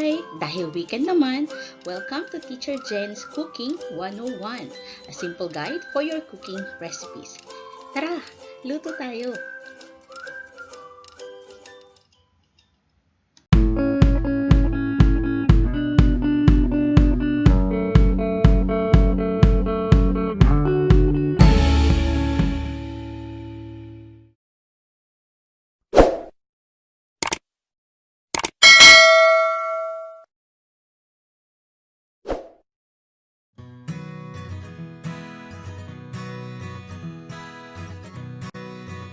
Hi! Dahil weekend naman, welcome to Teacher Jhen's Cooking 101, a simple guide for your cooking recipes. Tara, luto tayo!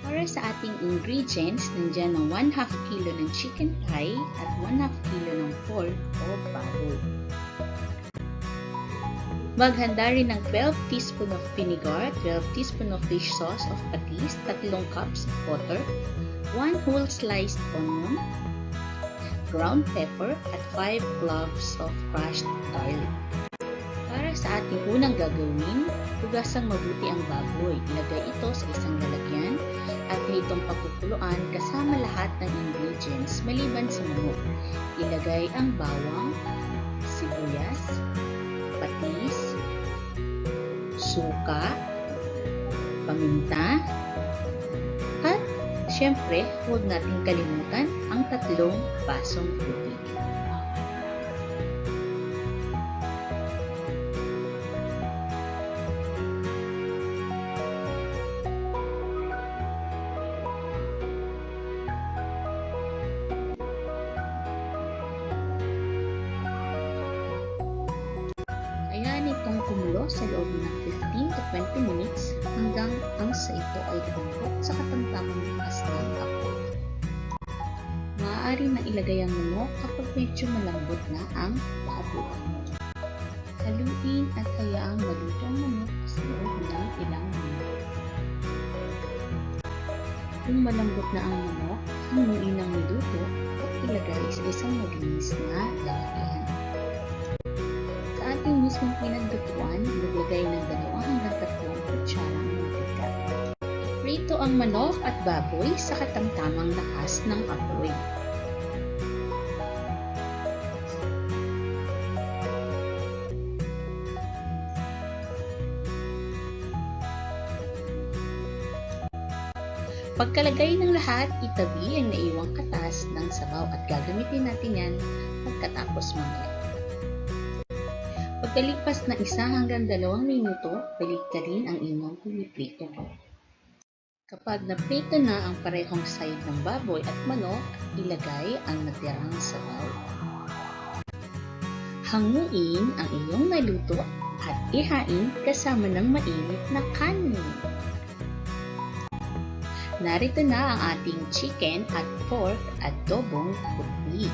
Para sa ating ingredients, nandiyan ang 1/2 kilo ng chicken thigh at 1/2 kilo ng pork o baboy. Maghanda rin ng 12 teaspoon of vinegar, 12 teaspoon of fish sauce of patis, 3 cups of butter, 1 whole sliced onion, ground pepper at 5 cloves of crushed garlic. Para sa ating unang gagawin, hugasang mabuti ang baboy. Ilagay ito sa isang lalagyan at itong pakukuluan kasama lahat ng ingredients maliban sa manok. Ilagay ang bawang, sibuyas, patis, suka, paminta, at syempre, huwag nating kalimutan ang 3 basong tubig. Ayan itong kumulo sa loob ng 15 to 20 minutes hanggang ang sa ito ay lumambot sa katamtamang lakas ng apoy. Maaari na ilagay ang manok kapag medyo malambot na ang baboy. Haluin at hayaang maluto ang manok sa loob ng ilang minuto. Kung malambot na ang manok, hanuin ang niluto at ilagay sa isang malinis na lalagyan. Sa ating mismong pinaglutuan, maglagay ng 2 hanggang 3 kutsarang mantika. Prito ang manok at baboy sa katamtamang lakas ng apoy. Pagkalagay ng lahat, itabi ang naiwang katas ng sabaw at gagamitin natin yan pagkatapos mamaya. Pagkalipas na 1 hanggang 2 minuto, baliktarin ang inyong piniprito. Kapag naprito na ang parehong side ng baboy at manok, ilagay ang natirang sabaw. Hanguin ang iyong naluto at ihain kasama ng mainit na kanin. Narito na ang ating chicken at pork adobong puti.